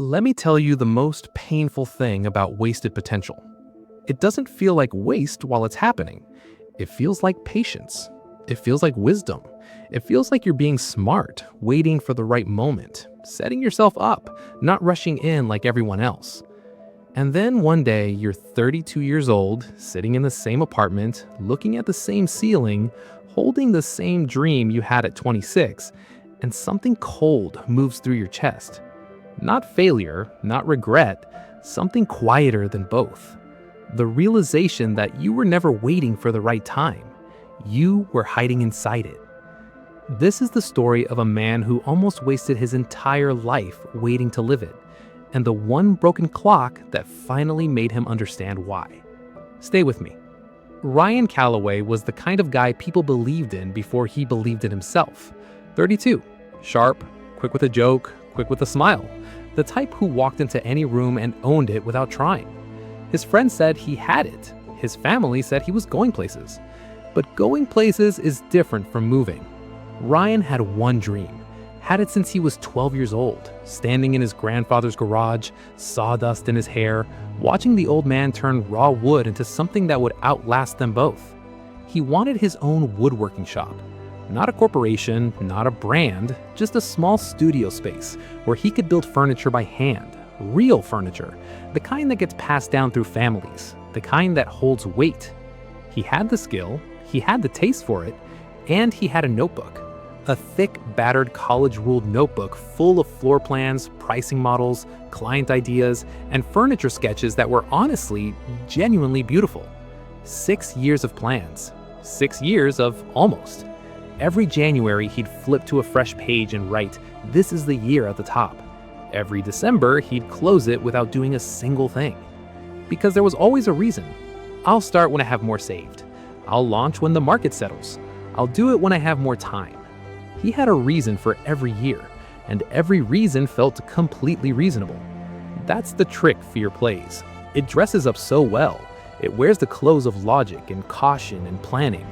Let me tell you the most painful thing about wasted potential. It doesn't feel like waste while it's happening. It feels like patience. It feels like wisdom. It feels like you're being smart, waiting for the right moment, setting yourself up, not rushing in like everyone else. And then one day, you're 32 years old, sitting in the same apartment, looking at the same ceiling, holding the same dream you had at 26, and something cold moves through your chest. Not failure, not regret, something quieter than both. The realization that you were never waiting for the right time. You were hiding inside it. This is the story of a man who almost wasted his entire life waiting to live it, and the one broken clock that finally made him understand why. Stay with me. Ryan Calloway was the kind of guy people believed in before he believed in himself. 32, sharp, quick with a joke, quick with a smile. The type who walked into any room and owned it without trying. His friends said he had it. His family said he was going places. But going places is different from moving. Ryan had one dream. Had it since he was 12 years old, standing in his grandfather's garage, sawdust in his hair, watching the old man turn raw wood into something that would outlast them both. He wanted his own woodworking shop. Not a corporation, not a brand, just a small studio space where he could build furniture by hand, real furniture, the kind that gets passed down through families, the kind that holds weight. He had the skill, he had the taste for it, and he had a notebook. A thick, battered, college-ruled notebook full of floor plans, pricing models, client ideas, and furniture sketches that were honestly, genuinely beautiful. 6 years of plans. 6 years of almost. Every January, he'd flip to a fresh page and write, "This is the year" at the top. Every December, he'd close it without doing a single thing. Because there was always a reason. I'll start when I have more saved. I'll launch when the market settles. I'll do it when I have more time. He had a reason for every year, and every reason felt completely reasonable. That's the trick fear plays. It dresses up so well. It wears the clothes of logic and caution and planning.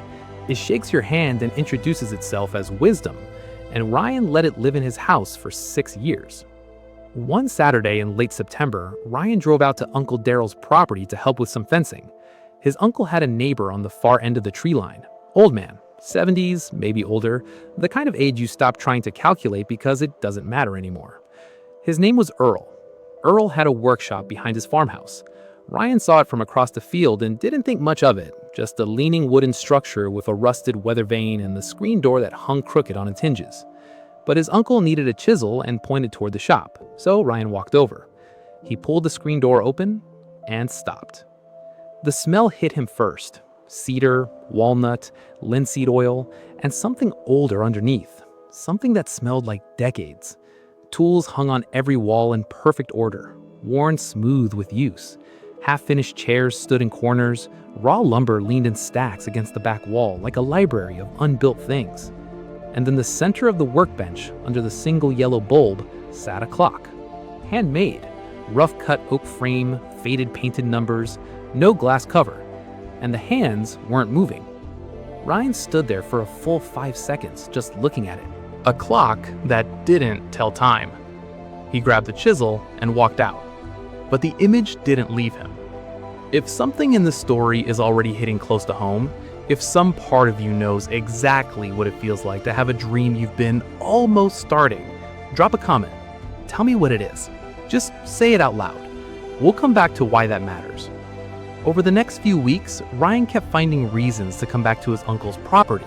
It shakes your hand and introduces itself as wisdom, and Ryan let it live in his house for 6 years. One Saturday in late September, Ryan drove out to Uncle Daryl's property to help with some fencing. His uncle had a neighbor on the far end of the tree line. Old man, 70s, maybe older, the kind of age you stop trying to calculate because it doesn't matter anymore. His name was Earl. Earl had a workshop behind his farmhouse. Ryan saw it from across the field and didn't think much of it, just a leaning wooden structure with a rusted weather vane and the screen door that hung crooked on its hinges. But his uncle needed a chisel and pointed toward the shop, so Ryan walked over. He pulled the screen door open and stopped. The smell hit him first. Cedar, walnut, linseed oil, and something older underneath. Something that smelled like decades. Tools hung on every wall in perfect order, worn smooth with use. Half-finished chairs stood in corners. Raw lumber leaned in stacks against the back wall like a library of unbuilt things. And in the center of the workbench, under the single yellow bulb, sat a clock. Handmade. Rough-cut oak frame, faded painted numbers, no glass cover. And the hands weren't moving. Ryan stood there for a full 5 seconds just looking at it. A clock that didn't tell time. He grabbed the chisel and walked out. But the image didn't leave him. If something in the story is already hitting close to home, if some part of you knows exactly what it feels like to have a dream you've been almost starting, drop a comment. Tell me what it is. Just say it out loud. We'll come back to why that matters. Over the next few weeks, Ryan kept finding reasons to come back to his uncle's property,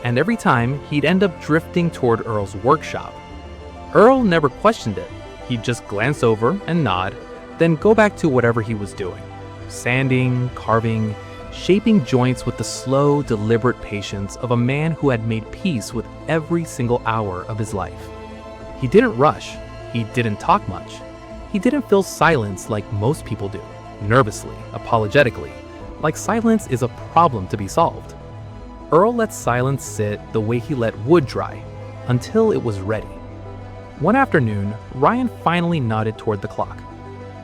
and every time he'd end up drifting toward Earl's workshop. Earl never questioned it. He'd just glance over and nod, then go back to whatever he was doing. Sanding, carving, shaping joints with the slow, deliberate patience of a man who had made peace with every single hour of his life. He didn't rush. He didn't talk much. He didn't fill silence like most people do, nervously, apologetically, like silence is a problem to be solved. Earl let silence sit the way he let wood dry, until it was ready. One afternoon, Ryan finally nodded toward the clock.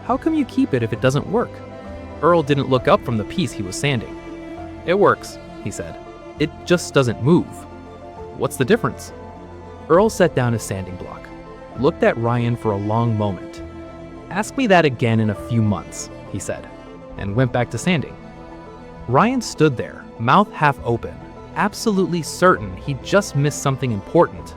"How come you keep it if it doesn't work?" Earl didn't look up from the piece he was sanding. "It works," he said. "It just doesn't move." "What's the difference?" Earl set down his sanding block, looked at Ryan for a long moment. "Ask me that again in a few months," he said, and went back to sanding. Ryan stood there, mouth half open, absolutely certain he'd just missed something important.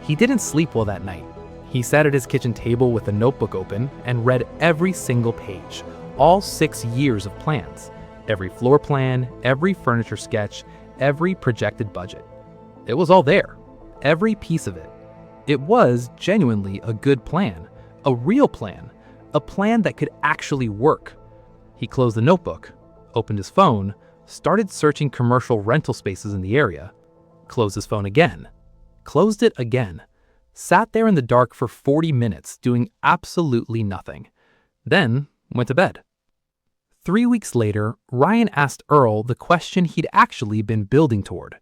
He didn't sleep well that night. He sat at his kitchen table with a notebook open and read every single page, all 6 years of plans, every floor plan, every furniture sketch, every projected budget. It was all there, every piece of it. It was genuinely a good plan, a real plan, a plan that could actually work. He closed the notebook, opened his phone, started searching commercial rental spaces in the area, closed his phone again, closed it again, sat there in the dark for 40 minutes doing absolutely nothing, then went to bed. 3 weeks later, Ryan asked Earl the question he'd actually been building toward.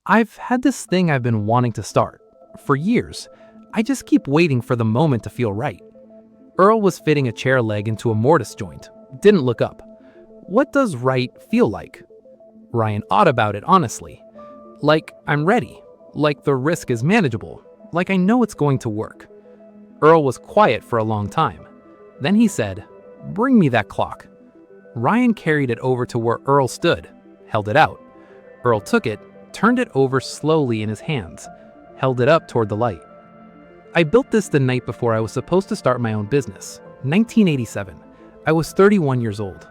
"I've had this thing I've been wanting to start. For years. I just keep waiting for the moment to feel right." Earl was fitting a chair leg into a mortise joint, didn't look up. "What does right feel like?" Ryan thought about it honestly. "Like I'm ready. Like the risk is manageable. Like I know it's going to work." Earl was quiet for a long time. Then he said, "Bring me that clock." Ryan carried it over to where Earl stood, held it out. Earl took it, turned it over slowly in his hands, held it up toward the light. "I built this the night before I was supposed to start my own business, 1987. I was 31 years old."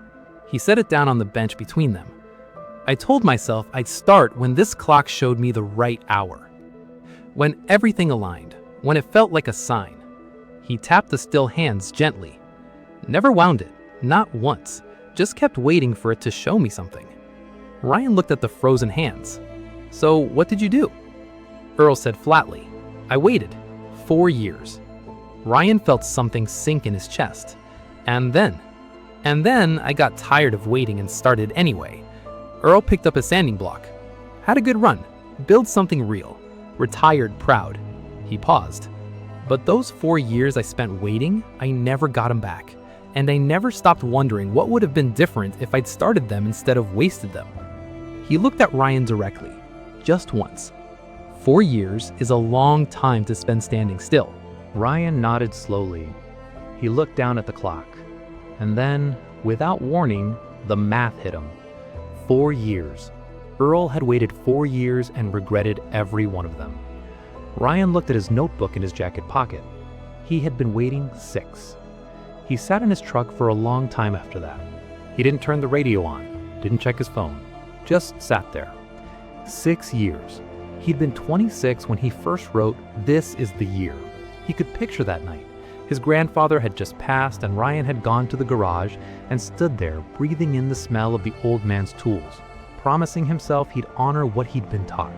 He set it down on the bench between them. "I told myself I'd start when this clock showed me the right hour. When everything aligned, when it felt like a sign." He tapped the still hands gently. "Never wound it, not once, just kept waiting for it to show me something." Ryan looked at the frozen hands. "So what did you do?" Earl said flatly, "I waited 4 years." Ryan felt something sink in his chest. And then I got tired of waiting and started anyway." Earl picked up a sanding block. "Had a good run, build something real, retired proud." He paused. "But those 4 years I spent waiting, I never got them back. And I never stopped wondering what would have been different if I'd started them instead of wasted them." He looked at Ryan directly, just once. 4 years is a long time to spend standing still. Ryan nodded slowly. He looked down at the clock. And then, without warning, the math hit him. 4 years. Earl had waited 4 years and regretted every one of them. Ryan looked at his notebook in his jacket pocket. He had been waiting 6. He sat in his truck for a long time after that. He didn't turn the radio on, didn't check his phone, just sat there. 6 years. He'd been 26 when he first wrote, "This is the year." He could picture that night. His grandfather had just passed and Ryan had gone to the garage and stood there breathing in the smell of the old man's tools, promising himself he'd honor what he'd been taught.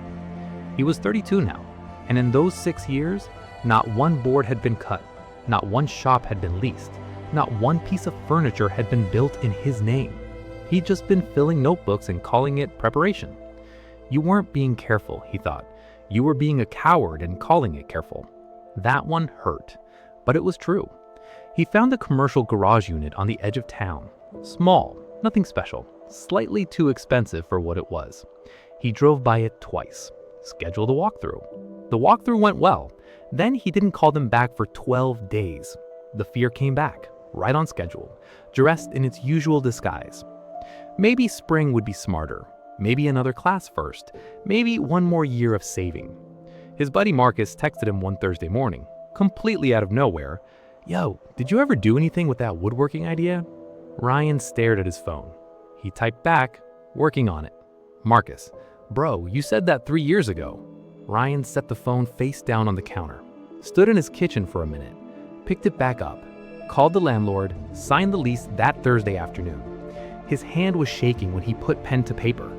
He was 32 now, and in those 6 years, not one board had been cut, not one shop had been leased, not one piece of furniture had been built in his name. He'd just been filling notebooks and calling it preparation. You weren't being careful, he thought. You were being a coward and calling it careful. That one hurt. But it was true. He found a commercial garage unit on the edge of town. Small, nothing special, slightly too expensive for what it was. He drove by it twice, scheduled a walkthrough. The walkthrough went well. Then he didn't call them back for 12 days. The fear came back, right on schedule, dressed in its usual disguise. Maybe spring would be smarter. Maybe another class first. Maybe one more year of saving. His buddy Marcus texted him one Thursday morning, completely out of nowhere. "Yo, did you ever do anything with that woodworking idea?" Ryan stared at his phone. He typed back, "Working on it." Marcus, "Bro, you said that 3 years ago." Ryan set the phone face down on the counter, stood in his kitchen for a minute, picked it back up, called the landlord, signed the lease that Thursday afternoon. His hand was shaking when he put pen to paper,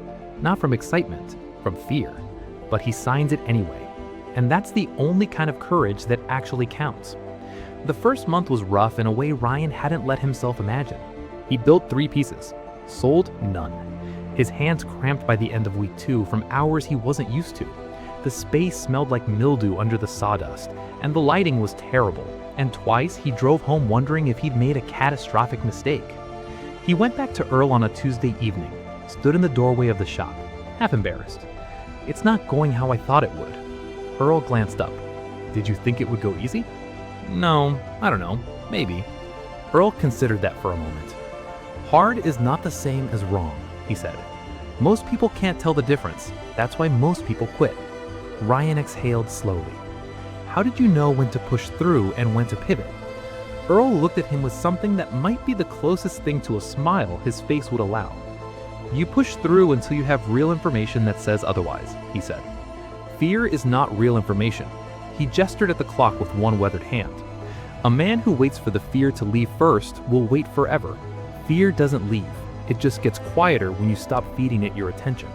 not from excitement, from fear, but he signs it anyway. And that's the only kind of courage that actually counts. The first month was rough in a way Ryan hadn't let himself imagine. He built 3 pieces, sold none. His hands cramped by the end of week 2 from hours he wasn't used to. The space smelled like mildew under the sawdust, and the lighting was terrible, and twice he drove home wondering if he'd made a catastrophic mistake. He went back to Earl on a Tuesday evening, stood in the doorway of the shop, half embarrassed. "It's not going how I thought it would." Earl glanced up. "Did you think it would go easy?" "No, I don't know. Maybe. Earl considered that for a moment. Hard is not the same as wrong, he said. Most people can't tell the difference. That's why most people quit. Ryan exhaled slowly. How did you know when to push through and when to pivot? Earl looked at him with something that might be the closest thing to a smile his face would allow. You push through until you have real information that says otherwise, he said. Fear is not real information. He gestured at the clock with one weathered hand. A man who waits for the fear to leave first will wait forever. Fear doesn't leave. It just gets quieter when you stop feeding it your attention.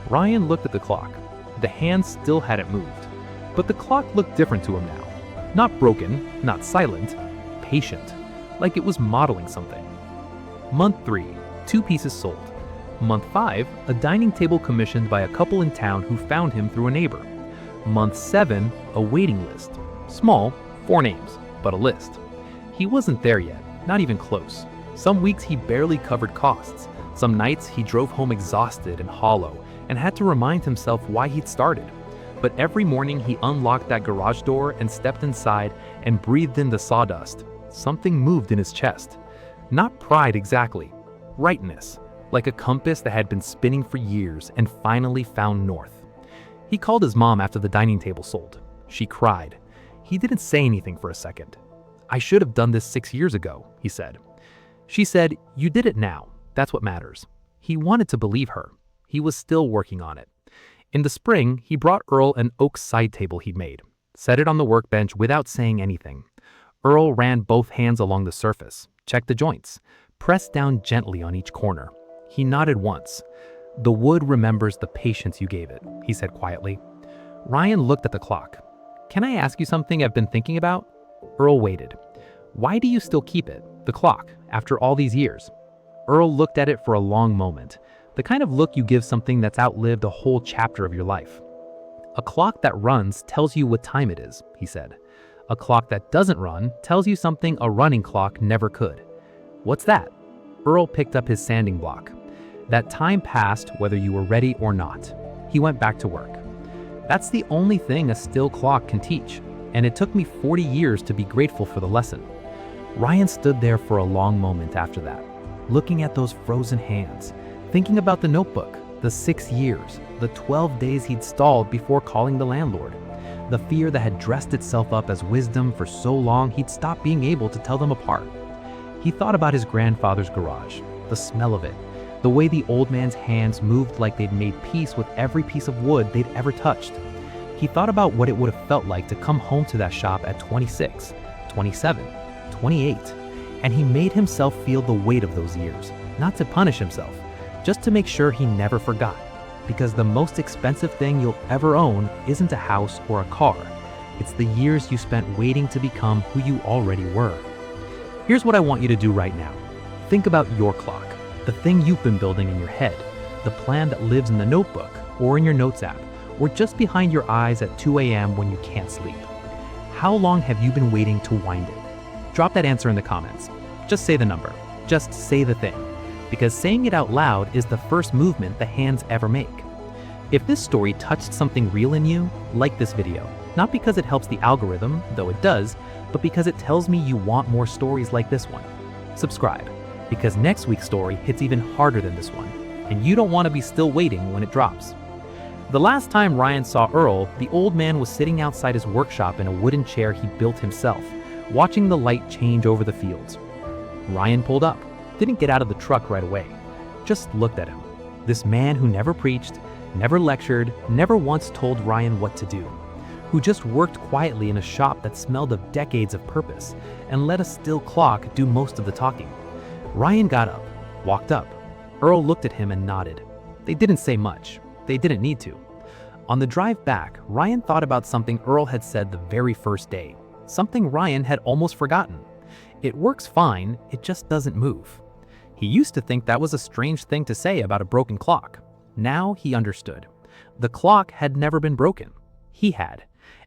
Ryan looked at the clock. The hand still hadn't moved. But the clock looked different to him now. Not broken, not silent, patient, like it was modeling something. Month 3, 2 pieces sold. Month 5, a dining table commissioned by a couple in town who found him through a neighbor. Month 7, a waiting list. Small, 4 names, but a list. He wasn't there yet, not even close. Some weeks he barely covered costs. Some nights he drove home exhausted and hollow and had to remind himself why he'd started. But every morning he unlocked that garage door and stepped inside and breathed in the sawdust. Something moved in his chest. Not pride exactly, rightness, like a compass that had been spinning for years and finally found north. He called his mom after the dining table sold. She cried. He didn't say anything for a second. I should have done this 6 years ago, he said. She said, you did it now. That's what matters. He wanted to believe her. He was still working on it. In the spring, he brought Earl an oak side table he'd made, set it on the workbench without saying anything. Earl ran both hands along the surface, checked the joints, pressed down gently on each corner. He nodded once. The wood remembers the patience you gave it, he said quietly. Ryan looked at the clock. Can I ask you something I've been thinking about? Earl waited. Why do you still keep it, the clock, after all these years? Earl looked at it for a long moment, the kind of look you give something that's outlived a whole chapter of your life. A clock that runs tells you what time it is, he said. A clock that doesn't run tells you something a running clock never could. What's that? Earl picked up his sanding block. That time passed whether you were ready or not. He went back to work. That's the only thing a still clock can teach, and it took me 40 years to be grateful for the lesson. Ryan stood there for a long moment after that, looking at those frozen hands, thinking about the notebook, the 6 years, the 12 days he'd stalled before calling the landlord, the fear that had dressed itself up as wisdom for so long he'd stopped being able to tell them apart. He thought about his grandfather's garage, the smell of it, the way the old man's hands moved like they'd made peace with every piece of wood they'd ever touched. He thought about what it would have felt like to come home to that shop at 26, 27, 28, and he made himself feel the weight of those years, not to punish himself, just to make sure he never forgot. Because the most expensive thing you'll ever own isn't a house or a car. It's the years you spent waiting to become who you already were. Here's what I want you to do right now. Think about your clock, the thing you've been building in your head, the plan that lives in the notebook or in your notes app, or just behind your eyes at 2 a.m. when you can't sleep. How long have you been waiting to wind it? Drop that answer in the comments. Just say the number. Just say the thing. Because saying it out loud is the first movement the hands ever make. If this story touched something real in you, like this video. Not because it helps the algorithm, though it does, but because it tells me you want more stories like this one. Subscribe, because next week's story hits even harder than this one, and you don't want to be still waiting when it drops. The last time Ryan saw Earl, the old man was sitting outside his workshop in a wooden chair he built himself, watching the light change over the fields. Ryan pulled up, didn't get out of the truck right away, just looked at him. This man who never preached, never lectured, never once told Ryan what to do, who just worked quietly in a shop that smelled of decades of purpose and let a still clock do most of the talking. Ryan got up, walked up. Earl looked at him and nodded. They didn't say much. They didn't need to. On the drive back, Ryan thought about something Earl had said the very first day, something Ryan had almost forgotten. It works fine, it just doesn't move. He used to think that was a strange thing to say about a broken clock. Now he understood. The clock had never been broken. He had.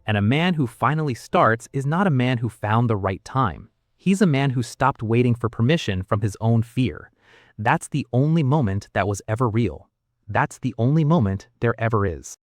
And a man who finally starts is not a man who found the right time. He's a man who stopped waiting for permission from his own fear. That's the only moment that was ever real. That's the only moment there ever is.